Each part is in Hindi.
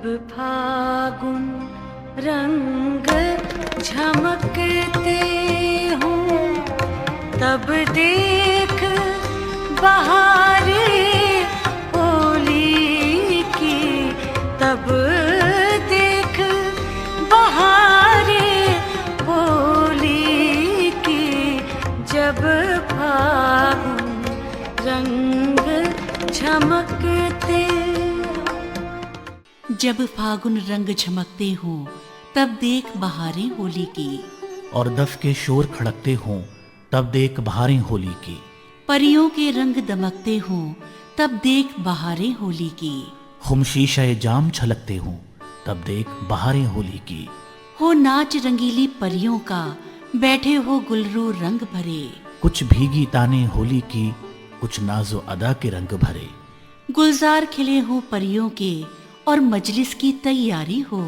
फागुन रंग झमकते हों, तब देख बहारे होली की, तब देख बहारे होली की। जब फागुन रंग झमकते, जब फागुन रंग झमकते हों, तब देख बहारें होली की। और दफ के शोर खड़कते हों, तब देख बहारें होली की। परियों के रंग दमकते हों, तब देख बहारें होली की। खुमशीशे जाम छलकते हों, तब देख बहारें होली की। हो नाच रंगीली परियों का, बैठे हो गुलरू रंग भरे। कुछ भीगी ताने होली की, कुछ नाजो अदा के रंग भरे। गुलजार खिले हो परियों के, और मजलिस की तैयारी हो।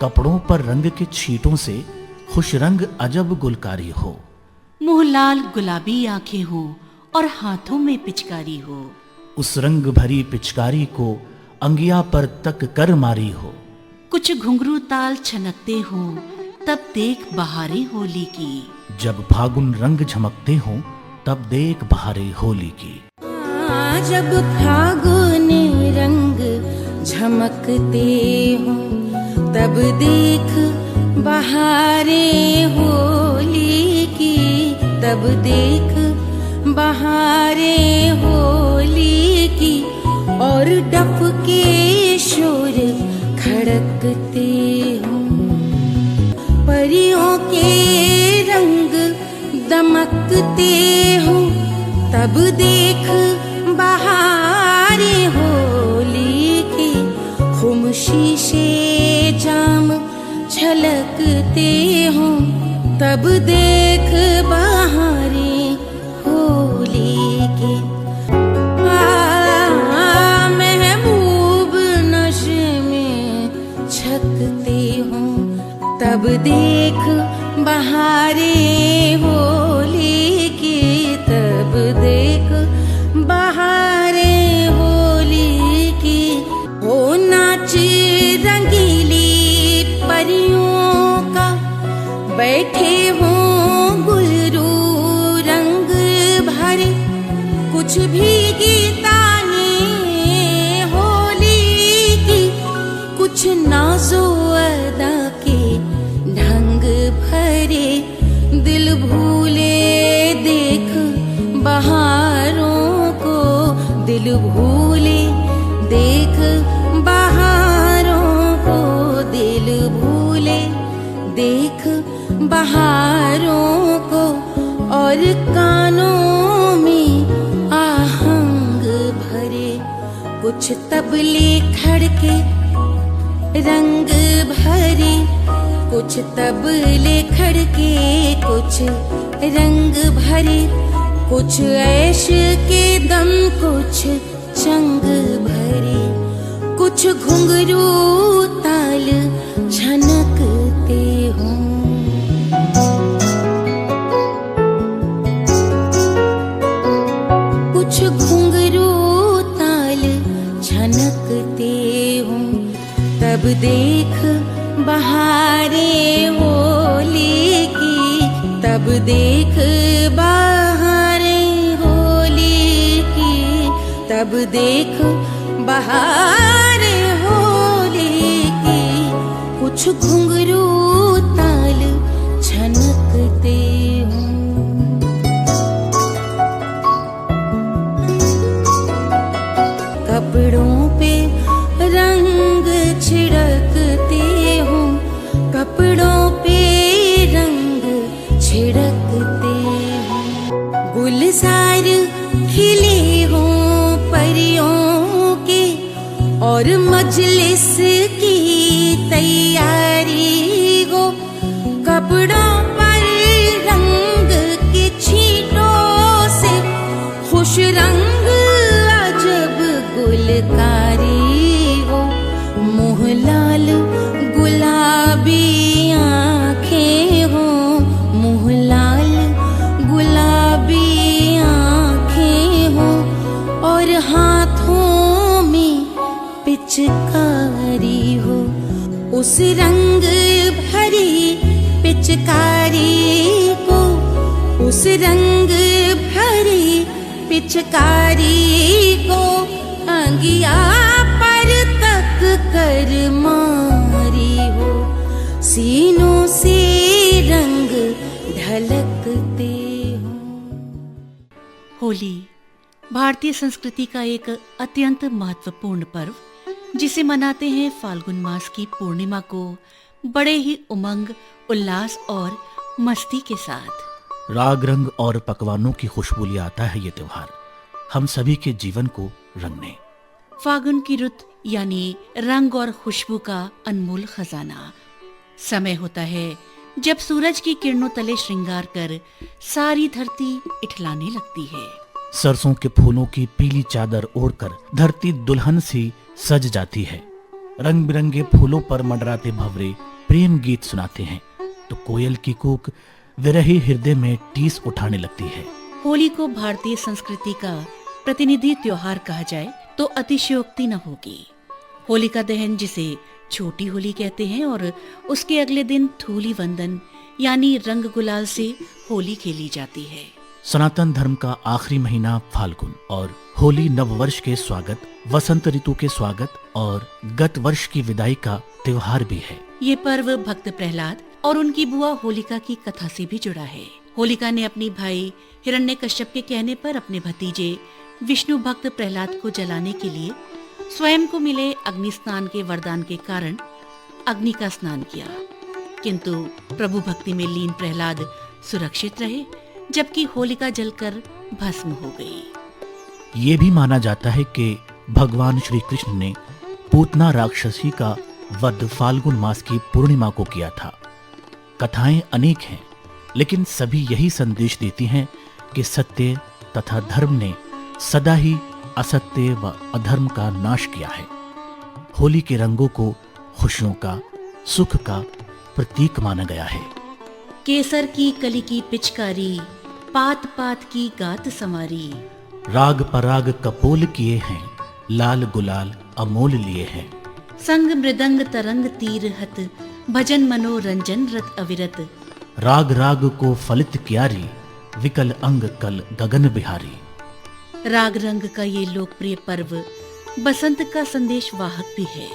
कपड़ों पर रंग के छींटों से खुश रंग अजब गुलकारी हो। मुँह लाल गुलाबी आंखें हो, और हाथों में पिचकारी हो। उस रंग भरी पिचकारी को अंगिया पर तक कर मारी हो। कुछ घुंघरू ताल छनकते हो, तब देख बहारें होली की। जब फागुन रंग झमकते हों, तब देख बहारें होली की। जब फागुन रंग झमकते हों, तब देख बहारें होली की, तब देख बहारें होली की। और डफ के शोर खड़कते हों, परियों के रंग दमकते हों, तब देख बहारें होली की। खुमशीशे जाम छलकते हों, तब देख बहारें होली की। महबूब नशे में छकते हों, तब देख बहारें होली की, तब देख बहारें होली की। हो नाच रंगीली परियों का, बैठे हों गुलरू रंग भरे। कुछ भीगी ताने होली की, कुछ नाजो अदा के ढंग भरे। दिल भूले देख बहारों को, दिल भूले देख बहारों को, दिल भूले देख बहारों को। और कानों में आहंग भरे, कुछ तबले खड़के रंग भरे। कुछ तबले खड़के कुछ रंग भरे, कुछ ऐश के दम कुछ चंग भरे। कुछ घुंघरू ताल छनकते हों, कुछ घुंघरू ताल छनकते हों, तब देख बहारें होली की, तब देख बहारें होली की, तब देख बहारें होली की। कुछ घुंघरू ताल छनकते हों, कपड़ों पे रंग छिड़कते हों, कपड़ों पे रंग छिड़कते हों। गुलजार खिले हों परियों के, और मजलिस की तैयारी हो। कपड़ों पर रंग के छींटों से खुश रंग अजब गुलकारी हो। मुँह लाल गुलाबी आँखें हो, मुँह लाल गुलाबी आँखें हो। और हाथों में पिचकारी मारी हो, उस रंग भरी पिचकारी को, उस रंग भरी पिचकारी को अंगिया पर तक कर मारी हो, सीनों से रंग ढलकते हो। होली भारतीय संस्कृति का एक अत्यंत महत्वपूर्ण पर्व, जिसे मनाते हैं फाल्गुन मास की पूर्णिमा को बड़े ही उमंग, उल्लास और मस्ती के साथ। राग रंग और पकवानों की खुशबू ले आता है ये त्योहार हम सभी के जीवन को रंगने। फागुन की रुत यानी रंग और खुशबू का अनमोल खजाना। समय होता है जब सूरज की किरणों तले श्रृंगार कर सारी धरती इठलाने लगती है। सरसों के फूलों की पीली चादर ओढ़कर धरती दुल्हन सी सज जाती है। रंग बिरंगे फूलों पर मंडराते भंवरे प्रेम गीत सुनाते हैं तो कोयल की कूक विरही हृदय में टीस उठाने लगती है। होली को भारतीय संस्कृति का प्रतिनिधि त्योहार कहा जाए तो अतिशयोक्ति न होगी। होलिका दहन, जिसे छोटी होली कहते हैं, और उसके अगले दिन धूली वंदन यानी रंग गुलाल से होली खेली जाती है। सनातन धर्म का आखिरी महीना फाल्गुन और होली नववर्ष के स्वागत, वसंत ऋतु के स्वागत और गत वर्ष की विदाई का त्योहार भी है। ये पर्व भक्त प्रहलाद और उनकी बुआ होलिका की कथा से भी जुड़ा है। होलिका ने अपनी भाई हिरण्यकश्यप के कहने पर अपने भतीजे विष्णु भक्त प्रहलाद को जलाने के लिए स्वयं को मिले अग्नि स्नान के वरदान के कारण अग्नि का स्नान किया, किंतु प्रभु भक्ति में लीन प्रहलाद सुरक्षित रहे, जबकि होलिका जलकर भस्म हो गई। ये भी माना जाता है कि भगवान श्री कृष्ण ने पूतना राक्षसी का वध फाल्गुन मास की पूर्णिमा को किया था। कथाएं अनेक हैं, लेकिन सभी यही संदेश देती हैं कि सत्य तथा धर्म ने सदा ही असत्य व अधर्म का नाश किया है। होली के रंगों को खुशियों का, सुख का प्रतीक माना गया है। केसर की कली की पिचकारी, पात पात की गात संवारी, राग पराग कपोल किए हैं, लाल गुलाल अमोल लिए हैं। संग मृदंग तरंग तीर हत, भजन मनोरंजन रत अविरत। राग राग को फलित क्यारी, विकल अंग कल गगन बिहारी। राग रंग का ये लोकप्रिय पर्व बसंत का संदेश वाहक भी है।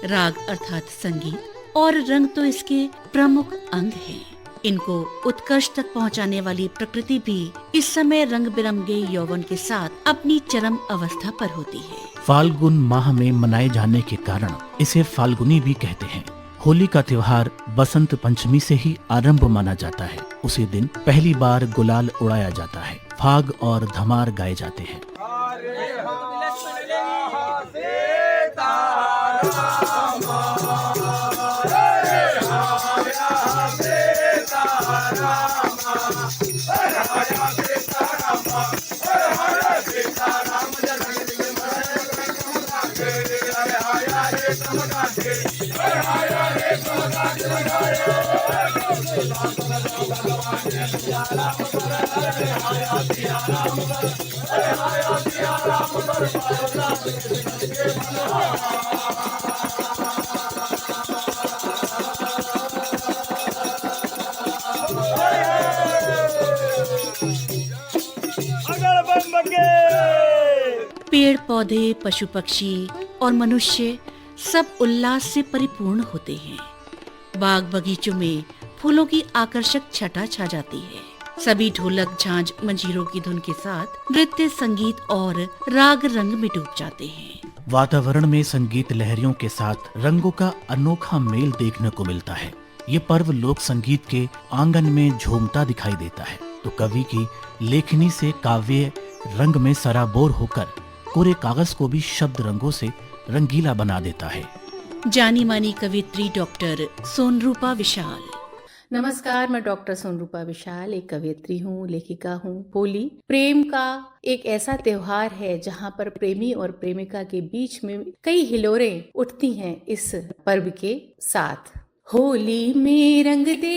राग अर्थात संगीत और रंग तो इसके प्रमुख अंग हैं। इनको उत्कर्ष तक पहुंचाने वाली प्रकृति भी इस समय रंग बिरंगे यौवन के साथ अपनी चरम अवस्था पर होती है। फाल्गुन माह में मनाए जाने के कारण इसे फाल्गुनी भी कहते हैं। होली का त्योहार बसंत पंचमी से ही आरंभ माना जाता है। उसी दिन पहली बार गुलाल उड़ाया जाता है, फाग और धमार गाए जाते हैं। पेड़ पौधे, पशु पक्षी और मनुष्य सब उल्लास से परिपूर्ण होते हैं। बाग बगीचों में फूलों की आकर्षक छटा छा जाती है। सभी ढोलक, झांझ, मंजीरों की धुन के साथ नृत्य, संगीत और राग रंग में डूब जाते हैं। वातावरण में संगीत लहरियों के साथ रंगों का अनोखा मेल देखने को मिलता है। ये पर्व लोक संगीत के आंगन में झूमता दिखाई देता है तो कवि की लेखनी से काव्य रंग में सराबोर होकर कोरे कागज को भी शब्द रंगों से रंगीला बना देता है। जानी मानी कवियत्री डॉक्टर सोनरूपा विशाल। नमस्कार, मैं डॉक्टर सोनरूपा विशाल एक कवियत्री हूँ, लेखिका हूँ। होली प्रेम का एक ऐसा त्योहार है जहाँ पर प्रेमी और प्रेमिका के बीच में कई हिलोरें उठती हैं इस पर्व के साथ। होली में रंग दे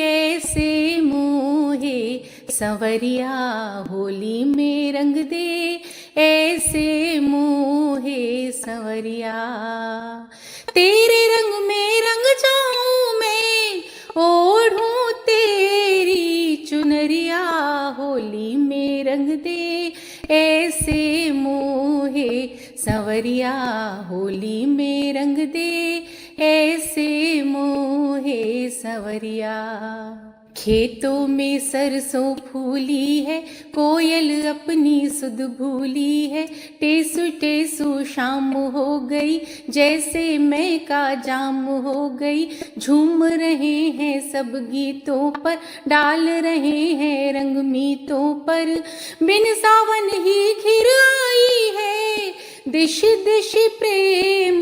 ऐसे मोहे संवरिया, होली में रंग दे ऐसे मोहे संवरिया। तेरे रंग में रंग जाऊं मैं, ओढ़ूं तेरी चुनरिया। होली में रंग दे ऐसे मोहे संवरिया। होली में रंग दे ऐसे मोहे संवरिया। खेतों में सरसों फूली है, कोयल अपनी सुध भूली है। टेसु टेसु शाम हो गई, जैसे मैं का जाम हो गई। झूम रहे हैं सब गीतों पर, डाल रहे हैं रंग मीतों पर। बिन सावन ही घिर आई है, दिश दिश प्रेम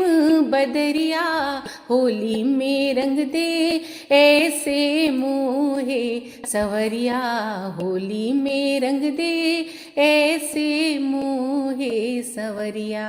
बदरिया। होली में रंग दे ऐसे मोहे संवरिया। होली में रंग दे ऐसे मोहे संवरिया।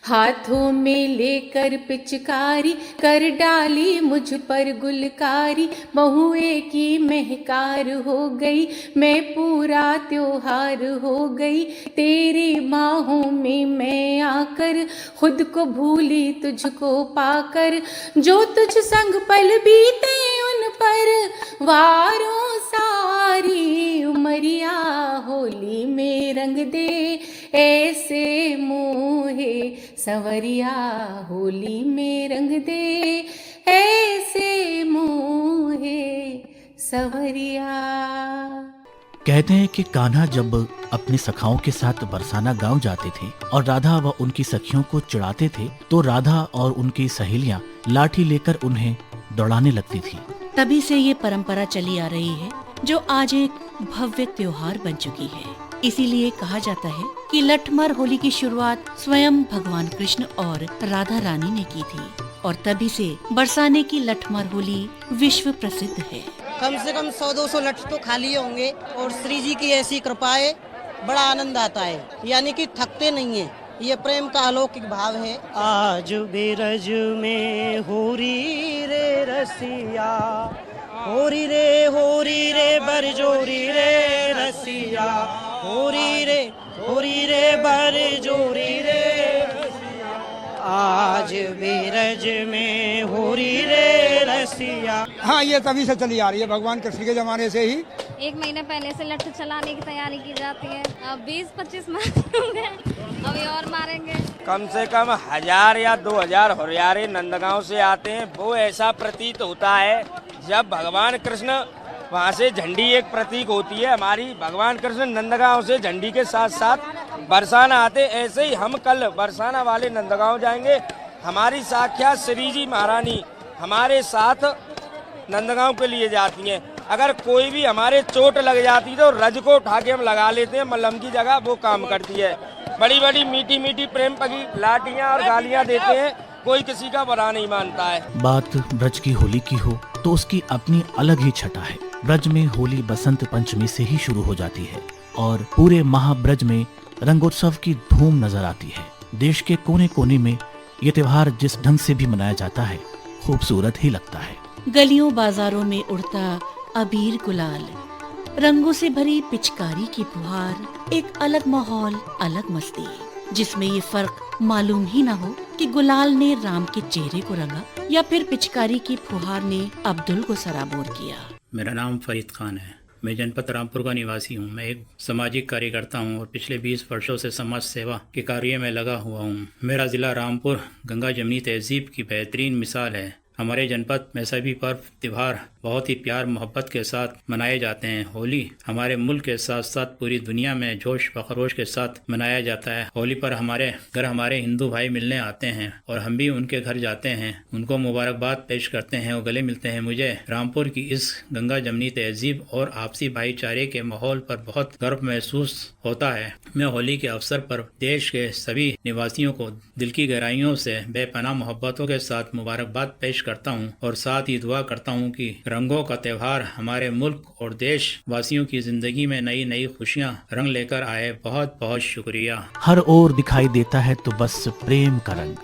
हाथों में लेकर पिचकारी, कर डाली मुझ पर गुलकारी। महुए की महकार हो गई, मैं पूरा त्योहार हो गई। तेरी बाहों में मैं आकर, खुद को भूली तुझको पाकर। जो तुझ संग पल बीते उन पर, वारों सारी उमरिया। होली में रंग दे ऐसे मोहे संवरिया। होली में रंग दे ऐसे मोहे संवरिया। कहते हैं कि कान्हा जब अपने सखाओं के साथ बरसाना गांव जाते थे और राधा व उनकी सखियों को चिढ़ाते थे, तो राधा और उनकी सहेलियां लाठी लेकर उन्हें दौड़ाने लगती थी। तभी से ये परंपरा चली आ रही है, जो आज एक भव्य त्योहार बन चुकी है। इसीलिए कहा जाता है कि लठमार होली की शुरुआत स्वयं भगवान कृष्ण और राधा रानी ने की थी, और तभी से बरसाने की लठमार होली विश्व प्रसिद्ध है। कम से कम 100-200 लठ तो खा लिए होंगे, और श्री जी की ऐसी कृपा है, बड़ा आनंद आता है, यानी कि थकते नहीं है। ये प्रेम का अलौकिक भाव है। आज बिरज में होरी रे रसिया, होरी रे बरजोरी रे रसिया। होरी रे बरजोरी रे रसिया। आज बिरज में होरी रे रसिया। हाँ, ये तभी से चली आ रही है, भगवान कृष्ण के जमाने से ही। 1 महीने पहले से लठ चलाने की तैयारी की जाती है। अब 20-25 मारे होंगे, अभी और मारेंगे। कम से कम 1000 या 2000 होरियारे नंदगांव से आते हैं। वो ऐसा प्रतीत होता है जब भगवान कृष्ण वहाँ से, झंडी एक प्रतीक होती है हमारी, भगवान कृष्ण नंदगांव से झंडी के साथ साथ बरसाना आते। ऐसे ही हम कल बरसाना वाले नंदगांव जाएंगे। हमारी साक्षात श्री जी महारानी हमारे साथ नंदगांव के लिए जाती हैं। अगर कोई भी हमारे चोट लग जाती तो रज को उठा के हम लगा लेते हैं, मलहम की जगह वो काम करती है। बड़ी बड़ी मीठी मीठी प्रेम पगी लाठियाँ और गालियाँ देते हैं, कोई किसी का बुरा नहीं मानता है। बात ब्रज की होली की हो तो उसकी अपनी अलग ही छटा है। ब्रज में होली बसंत पंचमी से ही शुरू हो जाती है और पूरे महाब्रज में रंगोत्सव की धूम नजर आती है। देश के कोने कोने में ये त्योहार जिस ढंग से भी मनाया जाता है, खूबसूरत ही लगता है। गलियों बाजारों में उड़ता अबीर गुलाल, रंगों से भरी पिचकारी की फुहार, एक अलग माहौल, अलग मस्ती, जिसमें ये फर्क मालूम ही ना हो कि गुलाल ने राम के चेहरे को रंगा या फिर पिचकारी की फुहार ने अब्दुल को सराबोर किया। मेरा नाम फरीद खान है। मैं जनपद रामपुर का निवासी हूँ। मैं एक सामाजिक कार्यकर्ता हूँ और पिछले 20 वर्षों से समाज सेवा के कार्य में लगा हुआ हूँ। मेरा जिला रामपुर गंगा जमनी तहजीब की बेहतरीन मिसाल है। हमारे जनपद में सभी पर्व त्योहार बहुत ही प्यार मोहब्बत के साथ मनाए जाते हैं। होली हमारे मुल्क के साथ साथ पूरी दुनिया में जोश व खरोश के साथ मनाया जाता है। होली पर हमारे घर हमारे हिंदू भाई मिलने आते हैं और हम भी उनके घर जाते हैं, उनको मुबारकबाद पेश करते हैं और गले मिलते हैं। मुझे रामपुर की इस गंगा जमनी तहजीब और आपसी भाईचारे के माहौल पर बहुत गर्व महसूस होता है। मैं होली के अवसर पर देश के सभी निवासियों को दिल की गहराइयों से बेपनाह मोहब्बतों के साथ मुबारकबाद पेश करता हूँ और साथ ही दुआ करता हूँ कि रंगों का त्योहार हमारे मुल्क और देश वासियों की जिंदगी में नई नई खुशियाँ रंग लेकर आए। बहुत बहुत शुक्रिया। हर ओर दिखाई देता है तो बस प्रेम का रंग।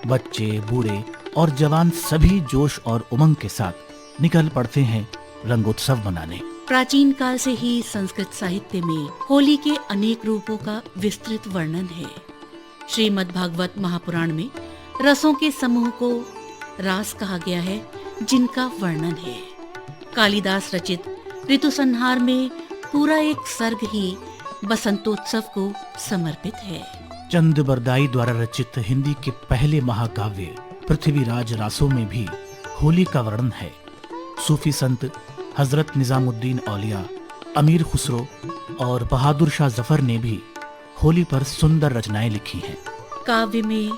बच्चे, बूढ़े और जवान सभी जोश और उमंग के साथ निकल पड़ते हैं रंगोत्सव मनाने। प्राचीन काल से ही संस्कृत साहित्य में होली के अनेक रूपों का विस्तृत वर्णन है। श्रीमद् भागवत महापुराण में रसों के समूह को रास कहा गया है, जिनका वर्णन है। कालिदास रचित ऋतु संहार में पूरा एक सर्ग ही बसंतोत्सव को समर्पित है। चंद बरदाई द्वारा रचित हिंदी के पहले महाकाव्य पृथ्वीराज रासों में भी होली का वर्णन है। सूफी संत हजरत निजामुद्दीन औलिया, अमीर खुसरो और बहादुर शाह जफर ने भी होली पर सुंदर रचनाएं लिखी हैं। काव्य में,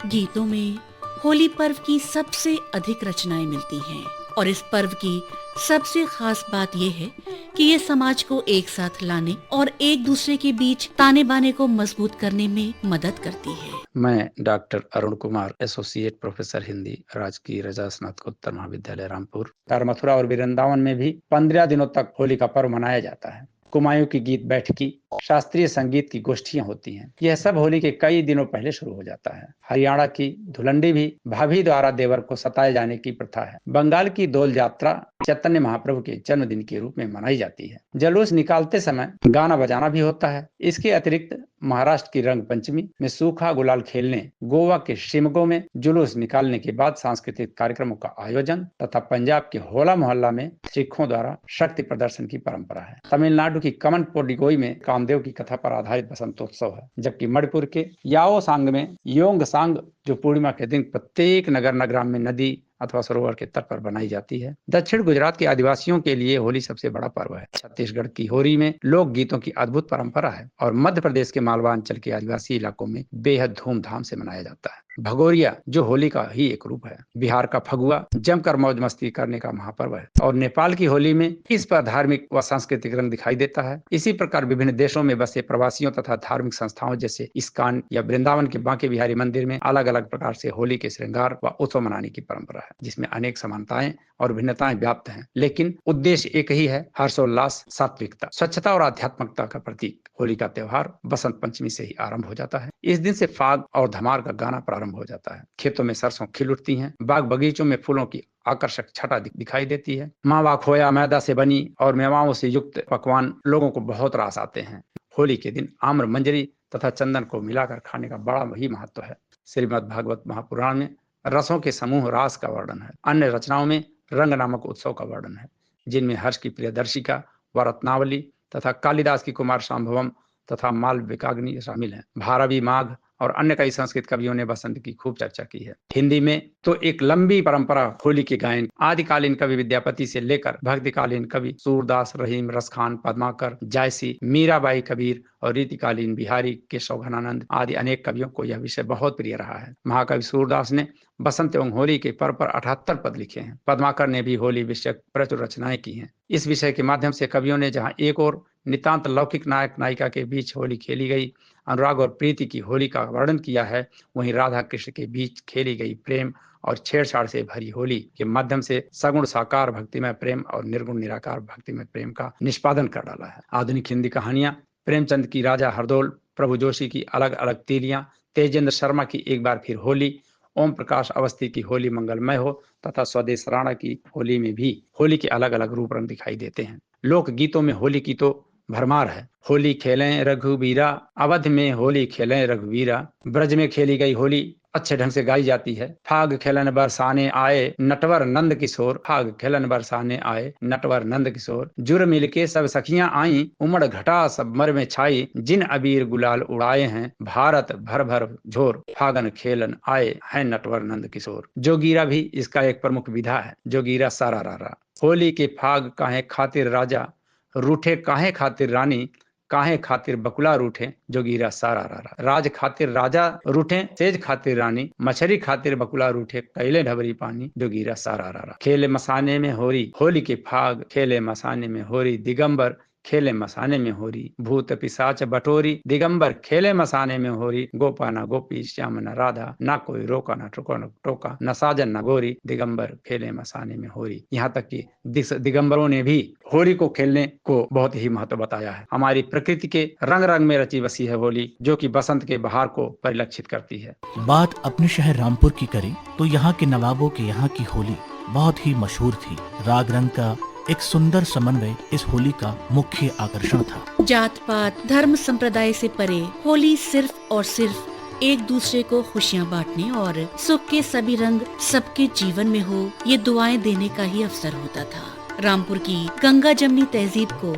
गीतों में होली पर्व की सबसे अधिक रचनाएं मिलती हैं और इस पर्व की सबसे खास बात यह है कि ये समाज को एक साथ लाने और एक दूसरे के बीच ताने बाने को मजबूत करने में मदद करती है। मैं doctor Arun Kumar, associate professor Hindi, राजकीय रजा स्नातकोत्तर महाविद्यालय रामपुर। मथुरा और वृंदावन में भी 15 दिनों तक होली का पर्व मनाया जाता है। कुमायूं की गीत बैठकी, शास्त्रीय संगीत की गोष्ठियां होती हैं। यह सब होली के कई दिनों पहले शुरू हो जाता है। हरियाणा की धुलंडी भी भाभी द्वारा देवर को सताए जाने की प्रथा है। बंगाल की दोल यात्रा चैतन्य महाप्रभु के जन्मदिन के रूप में मनाई जाती है। जुलूस निकालते समय गाना बजाना भी होता है। इसके अतिरिक्त महाराष्ट्र की रंग पंचमी में सूखा गुलाल खेलने, गोवा के शिमगो में जुलूस निकालने के बाद सांस्कृतिक कार्यक्रमों का आयोजन तथा पंजाब के होला मोहल्ला में सिखों द्वारा शक्ति प्रदर्शन की परंपरा है। तमिलनाडु की कमन पोडिगोई में कामदेव की कथा पर आधारित बसंतोत्सव है, जबकि मणिपुर के याओ सांग में योंग सांग जो पूर्णिमा के दिन प्रत्येक नगर नगराम में नदी अथवा सरोवर के तट पर बनाई जाती है। दक्षिण गुजरात के आदिवासियों के लिए होली सबसे बड़ा पर्व है। छत्तीसगढ़ की होली में लोक गीतों की अद्भुत परंपरा है और मध्य प्रदेश के मालवा अंचल के आदिवासी इलाकों में बेहद धूमधाम से मनाया जाता है। भगोरिया जो होली का ही एक रूप है। बिहार का फगुआ जमकर मौज मस्ती करने का महापर्व है और नेपाल की होली में इस पर धार्मिक व सांस्कृतिक रंग दिखाई देता है। इसी प्रकार विभिन्न देशों में बसे प्रवासियों तथा धार्मिक संस्थाओं जैसे इस्कॉन या वृंदावन के बांके बिहारी मंदिर में अलग अलग प्रकार से होली के श्रृंगार व उत्सव मनाने की परंपरा है, जिसमें अनेक समानताएं और भिन्नताएं व्याप्त हैं, लेकिन उद्देश्य एक ही है, हर्षोल्लास, सात्विकता, स्वच्छता और आध्यात्मिकता का प्रतीक। होली का त्योहार बसंत पंचमी से ही आरंभ हो जाता है। इस दिन से फाग और धमार का गाना प्रारंभ हो जाता है। खेतों में सरसों खिल उठती हैं, बाग बगीचों में फूलों की आकर्षक छटा दिखाई देती है। मावा, खोया, मैदा से बनी और मेवाओं से युक्त पकवान लोगों को बहुत रास आते हैं। होली के दिन आम्र, मंजरी तथा चंदन को मिलाकर खाने का बड़ा ही महत्व है। श्रीमद् भागवत महापुराण में रसों के समूह रास का वर्णन है। अन्य रचनाओं में रंग नामक उत्सव का वर्णन है, जिनमें हर्ष की प्रियदर्शिका व रत्नावली तथा कालिदास की कुमार संभवम तथा मालविकाग्नि शामिल हैं। भारवी, माघ और अन्य कई संस्कृत कवियों ने बसंत की खूब चर्चा की है। हिंदी में तो एक लंबी परंपरा होली के गायन आदिकालीन कवि विद्यापति से लेकर भक्तिकालीन कवि सूरदास, रहीम, रसखान, पद्माकर, जायसी, मीराबाई, कबीर और रीतिकालीन बिहारी, केशव घनानंद आदि अनेक कवियों को यह विषय बहुत प्रिय रहा है। महाकवि सूरदास ने बसंत एवं होली के पर्व पर 78 पद लिखे हैं। पद्माकर ने भी होली विषयक प्रचुर रचनाएं की हैं। इस विषय के माध्यम से कवियों ने जहाँ एक और नितांत लौकिक नायक नायिका के बीच होली खेली गई अनुराग और प्रीति की होली का वर्णन किया है, वहीं राधा कृष्ण के बीच खेली गई प्रेम और छेड़छाड़ से भरी होली के माध्यम से सगुण साकार भक्तिमय प्रेम और निर्गुण निराकार भक्तिमय प्रेम का निष्पादन कर डाला है। आधुनिक हिंदी कहानियां, प्रेमचंद की राजा हरदौल, प्रभु जोशी की अलग अलग तीलियां, तेजेंद्र शर्मा की एक बार फिर होली, ओम प्रकाश अवस्थी की होली मंगलमय हो तथा स्वदेश राणा की होली में भी होली के अलग अलग रूप रंग दिखाई देते हैं। लोक गीतों में होली की तो भरमार है। होली खेलें रघुबीरा, अवध में होली खेलें रघुवीरा, ब्रज में खेली गई होली अच्छे ढंग से गाई जाती है। फाग खेलन बरसाने आए नटवर नंद किशोर, फाग खेलन बरसाने आए नटवर नंद किशोर, जुर मिलके सब सखियां आई, उमड़ घटा सब मर में छाई, जिन अबीर गुलाल उड़ाए हैं भारत भर भर झोर, फागन खेलन आए हैं नटवर नंद किशोर। जोगीरा भी इसका एक प्रमुख विधा है। जोगीरा सारा रारा, होली के फाग काहे खातिर राजा, रूठे काहे खातिर रानी, काहे खातिर बकुला रूठे, जोगीरा सारा रारा। राज खातिर राजा रूठे, सेज खातिर रानी, मछरी खातिर बकुला रूठे, कैले ढबरी पानी, जोगीरा सारा रारा। खेले मसाने में होरी, होली के फाग खेले मसाने में होरी, दिगंबर खेले मसाने में होरी, भूत पिशाच बटोरी, दिगंबर खेले मसाने में होरी, गोपा न गोपी श्याम न राधा, ना कोई रोका न टोका, न साजन न गोरी, दिगंबर खेले मसाने में होरी। यहाँ तक कि दिगंबरों ने भी होली को खेलने को बहुत ही महत्व बताया है। हमारी प्रकृति के रंग रंग में रची बसी है होली, जो कि बसंत के बहार को परिलक्षित करती है। बात अपने शहर रामपुर की करें तो यहाँ के नवाबों के यहाँ की होली बहुत ही मशहूर थी। राग रंग का एक सुंदर समन्वय इस होली का मुख्य आकर्षण था। जात पात धर्म संप्रदाय से परे होली सिर्फ और सिर्फ एक दूसरे को खुशियाँ बांटने और सुख के सभी रंग सबके जीवन में हो, ये दुआएं देने का ही अवसर होता था। रामपुर की गंगा जमनी तहजीब को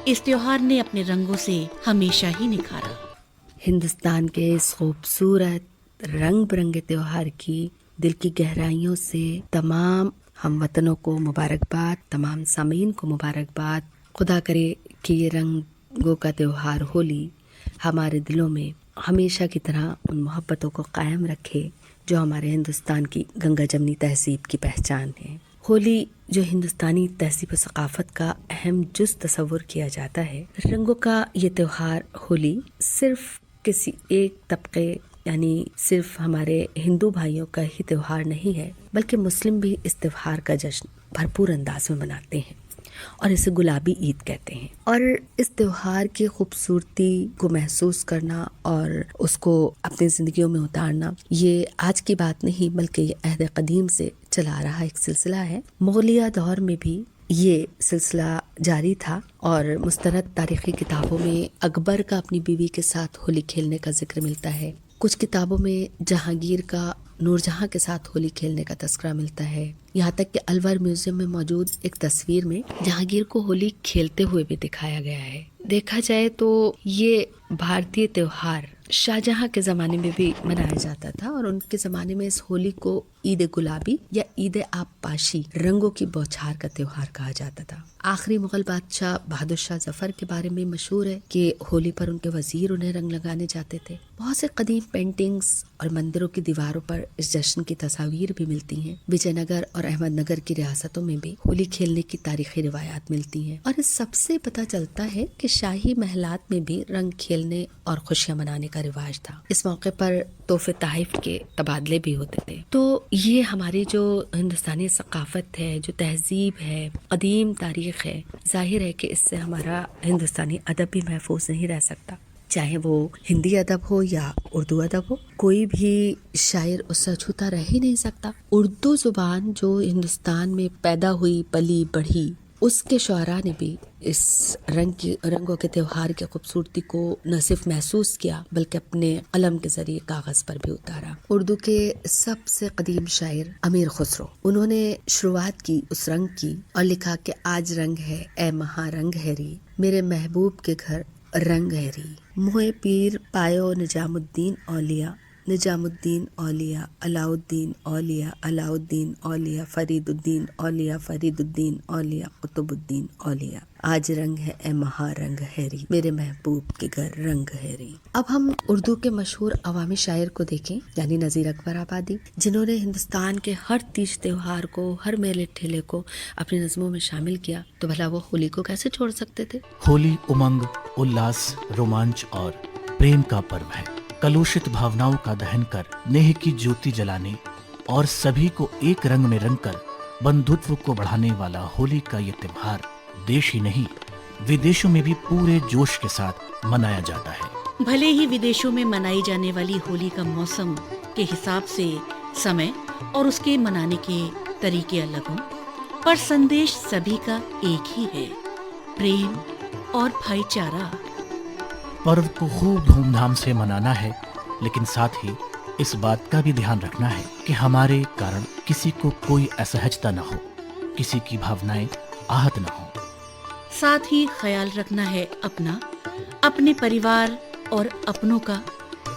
इस त्योहार ने अपने रंगों से हमेशा ही निखारा। हिंदुस्तान के इस खूबसूरत रंग बिरंगे त्योहार की दिल की गहराइयों से तमाम हम वतनों को मुबारकबाद, तमाम सामीन को मुबारकबाद। खुदा करे कि ये रंगों का त्योहार होली हमारे दिलों में हमेशा की तरह उन मोहब्बतों को कायम रखे जो हमारे हिंदुस्तान की गंगा जमनी तहजीब की पहचान है। होली जो हिंदुस्तानी तहजीब सकाफत का अहम जुज़ तस्वुर किया जाता है, रंगों का ये त्योहार होली सिर्फ किसी एक तबके यानी सिर्फ हमारे हिंदू भाइयों का ही त्योहार नहीं है, बल्कि मुस्लिम भी इस त्योहार का जश्न भरपूर अंदाज में मनाते हैं और इसे गुलाबी ईद कहते हैं। और इस त्योहार की खूबसूरती को महसूस करना और उसको अपनी जिंदगियों में उतारना ये आज की बात नहीं, बल्कि ये अहद कदीम से चला आ रहा एक सिलसिला है। मुगलिया दौर में भी ये सिलसिला जारी था और मुस्तरद तारीखी किताबों में अकबर का अपनी बीवी के साथ होली खेलने का जिक्र मिलता है। कुछ किताबों में जहांगीर का नूरजहां के साथ होली खेलने का तस्करा मिलता है। यहाँ तक कि अलवर म्यूजियम में मौजूद एक तस्वीर में जहांगीर को होली खेलते हुए भी दिखाया गया है। देखा जाए तो ये भारतीय त्योहार शाहजहां के ज़माने में भी मनाया जाता था और उनके ज़माने में इस होली को ईद गुलाबी या ईद आबपाशी रंगों की बौछार का त्योहार कहा जाता था। आखिरी मुगल बादशाह बहादुर शाह जफर के बारे में मशहूर है कि होली पर उनके वजीर उन्हें रंग लगाने जाते थे। बहुत से कदीम पेंटिंग्स और मंदिरों की दीवारों पर इस जश्न की तस्वीर भी मिलती हैं। विजयनगर और अहमदनगर की रियासतों में भी होली खेलने की तारीखी रिवायात मिलती हैं और इस सबसे पता चलता है कि शाही महलात में भी रंग खेलने और खुशियां मनाने का रिवाज था। इस मौके पर तोहफे तहफ के तबादले भी होते थे। तो ये हमारी जो हिंदुस्तानी सकाफत है, जो तहजीब है, कदीम तारीख है, जाहिर है कि इससे हमारा हिंदुस्तानी अदब भी महफूज नहीं रह सकता, चाहे वो हिंदी अदब हो या उर्दू अदब हो। कोई भी शायर उससे अछूता रह ही नहीं सकता। उर्दू जुबान जो हिंदुस्तान में पैदा हुई, पली बढ़ी, उसके शुअरा ने भी इस रंगों के त्योहार की खूबसूरती को न सिर्फ महसूस किया बल्कि अपने कलम के जरिए कागज पर भी उतारा। उर्दू के सबसे कदीम शायर अमीर खुसरो, उन्होंने शुरुआत की उस रंग की और लिखा कि आज रंग है ए महा रंग है री, मेरे महबूब के घर रंग है री, मुहे पीर पायो निजामुद्दीन औलिया, निजामुद्दीन औलिया, अलाउद्दीन औलिया, अलाउद्दीन औलिया, फरीदुद्दीन औलिया, फरीदुद्दीन औलिया, कुतुबुद्दीन औलिया। आज रंग है ए महा रंग हैरी, मेरे महबूब के घर रंग हैरी। अब हम उर्दू के मशहूर अवामी शायर को देखें, यानी नज़ीर अकबर आबादी, जिन्होंने हिंदुस्तान के हर तीज त्योहार को, हर मेले ठेले को अपनी नज़मों में शामिल किया, तो भला वो होली को कैसे छोड़ सकते थे। होली उमंग, उल्लास, रोमांच और प्रेम का पर्व है। कलुषित भावनाओं का दहन कर नेह की ज्योति जलाने और सभी को एक रंग में रंगकर बंधुत्व को बढ़ाने वाला होली का ये त्योहार देश ही नहीं विदेशों में भी पूरे जोश के साथ मनाया जाता है। भले ही विदेशों में मनाई जाने वाली होली का मौसम के हिसाब से समय और उसके मनाने के तरीके अलग हों, पर संदेश सभी का एक ही है, प्रेम और भाईचारा। पर्व को खूब धूमधाम से मनाना है, लेकिन साथ ही इस बात का भी ध्यान रखना है कि हमारे कारण किसी को कोई असहजता न हो, किसी की भावनाएं आहत न हो। साथ ही ख्याल रखना है अपना, अपने परिवार और अपनों का,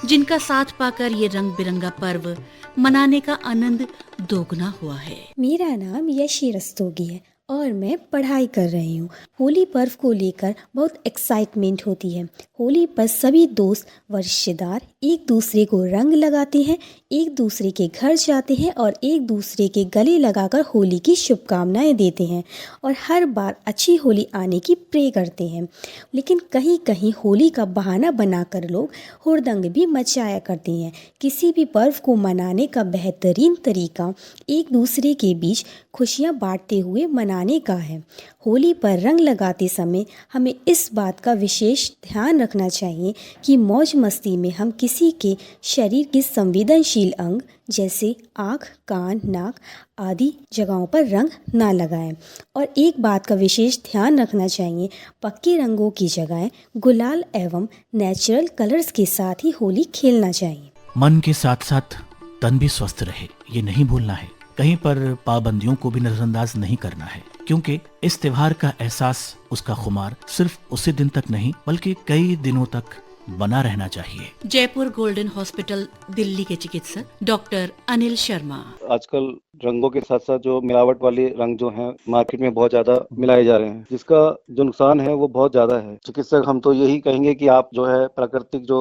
जिनका साथ पाकर ये रंग बिरंगा पर्व मनाने का आनंद दोगुना हुआ है। मेरा नाम यशी रस्तोगी है और मैं पढ़ाई कर रही हूँ। होली पर्व को लेकर बहुत एक्साइटमेंट होती है। होली पर सभी दोस्त व रिश्तेदार एक दूसरे को रंग लगाते हैं, एक दूसरे के घर जाते हैं और एक दूसरे के गले लगाकर होली की शुभकामनाएं देते हैं और हर बार अच्छी होली आने की प्रे करते हैं। लेकिन कहीं कहीं होली का बहाना बनाकर लोग हुड़दंग भी मचाया करते हैं। किसी भी पर्व को मनाने का बेहतरीन तरीका एक दूसरे के बीच खुशियाँ बांटते हुए मनाने का है। होली पर रंग लगाते समय हमें इस बात का विशेष ध्यान रखना चाहिए कि मौज मस्ती में हम किसी के शरीर की संवेदनशील संवेदनशील अंग जैसे आँख, कान, नाक आदि जगहों पर रंग ना लगाएं। और एक बात का विशेष ध्यान रखना चाहिए, पक्के रंगों की जगह गुलाल एवं नेचुरल कलर्स के साथ ही होली खेलना चाहिए। मन के साथ साथ तन भी स्वस्थ रहे, ये नहीं भूलना है। कहीं पर पाबंदियों को भी नजरअंदाज नहीं करना है, क्योंकि इस त्योहार का एहसास, उसका खुमार सिर्फ उसी दिन तक नहीं बल्कि कई दिनों तक बना रहना चाहिए। जयपुर गोल्डन हॉस्पिटल दिल्ली के चिकित्सक डॉक्टर अनिल शर्मा। आजकल रंगों के साथ साथ जो मिलावट वाले रंग जो हैं मार्केट में बहुत ज्यादा मिलाए जा रहे हैं, जिसका जो नुकसान है वो बहुत ज्यादा है। चिकित्सक हम तो यही कहेंगे कि आप जो है प्राकृतिक जो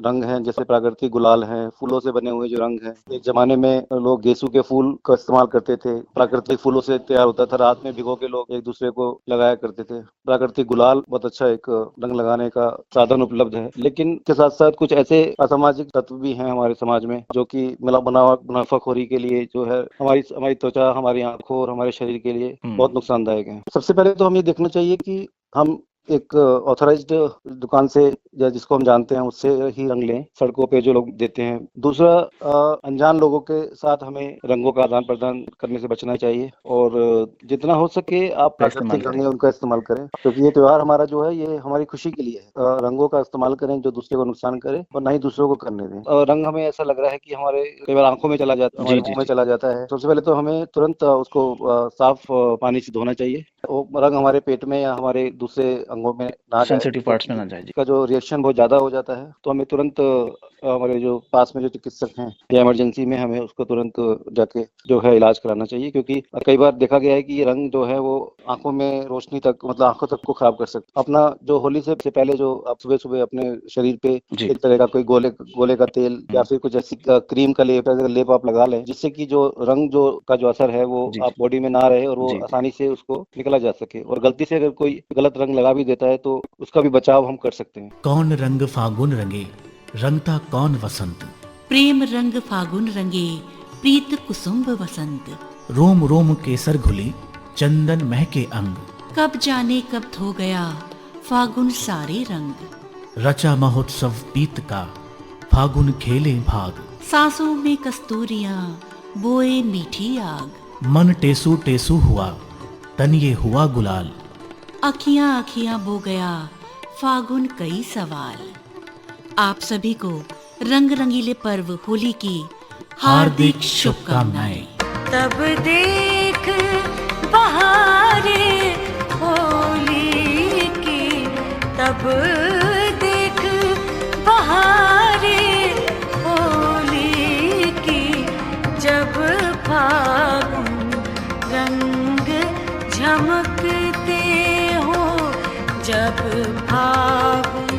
रंग हैं, जैसे प्राकृतिक गुलाल हैं, फूलों से बने हुए जो रंग हैं, एक जमाने में लोग गेसू के फूल का इस्तेमाल करते थे, प्राकृतिक फूलों से तैयार होता था, रात में भिगो के लोग एक दूसरे को लगाया करते थे। प्राकृतिक गुलाल बहुत अच्छा एक रंग लगाने का साधन उपलब्ध है, लेकिन के साथ साथ कुछ ऐसे असामाजिक तत्व भी हैं हमारे समाज में जो कि मुनाफाखोरी के लिए जो है हमारी त्वचा, हमारी आंखों और हमारे शरीर के लिए बहुत नुकसानदायक है। सबसे पहले तो हमें ये देखना चाहिए कि हम एक ऑथराइज्ड दुकान से या जिसको हम जानते हैं उससे ही रंग लें, सड़कों पे जो लोग देते हैं। दूसरा, अनजान लोगों के साथ हमें रंगों का आदान प्रदान करने से बचना चाहिए और जितना हो सके आप प्राकृतिक रंग उनका इस्तेमाल करें, क्योंकि ये त्योहार हमारा जो है ये हमारी खुशी के लिए है। रंगों का इस्तेमाल करें जो दूसरे को नुकसान करे और ना ही दूसरों को करने दें। रंग हमें ऐसा लग रहा है कि हमारे कई बार आंखों में चला जाता है, हमारे मुंह में चला जाता है। सबसे पहले तो हमें तुरंत उसको साफ पानी से धोना चाहिए। वो रंग हमारे पेट में या हमारे दूसरे अंगों में ना, सेंसिटिव पार्ट्स में ना जाए, जिसका जो रिएक्शन बहुत ज्यादा हो जाता है। तो हमें तुरंत हमारे जो पास में जो चिकित्सक हैं या इमरजेंसी में हमें उसको तुरंत जाके जो है इलाज कराना चाहिए, क्योंकि कई बार देखा गया है कि ये रंग जो है वो आंखों में रोशनी तक, मतलब आंखों तक को खराब कर सकता है। अपना जो होली से पहले जो आप सुबह सुबह अपने शरीर पे एक तरह का कोई गोले का तेल या फिर कुछ ऐसी क्रीम का लेप आप लगा लें, जिससे कि जो रंग का जो असर है वो आप बॉडी में ना रहे और वो आसानी से उसको निकला जा सके। और गलती से अगर कोई गलत रंग लगा भी देता है तो उसका भी बचाव हम कर सकते हैं। कौन रंग फागुन रंगे, रंगता कौन वसंत। प्रेम रंग फागुन रंगे, प्रीत कुसुम्ब वसंत। रोम रोम केसर घुली, चंदन महके अंग। कब जाने कब धो गया फागुन सारे रंग। रचा महोत्सव पीत का, फागुन खेले भाग। सांसों में कस्तूरियां, बोए मीठी आग। मन टेसू टेसू हुआ, तन ये हुआ गुलाल। अखियां अखियां बो गया फागुन कई सवाल। आप सभी को रंग रंगीले पर्व होली की हार्दिक शुभकामनाएं। तब देख बहारे होली की, तब देख बहारे होली की, जब फागुन रंग झमकते हो, जब फागुन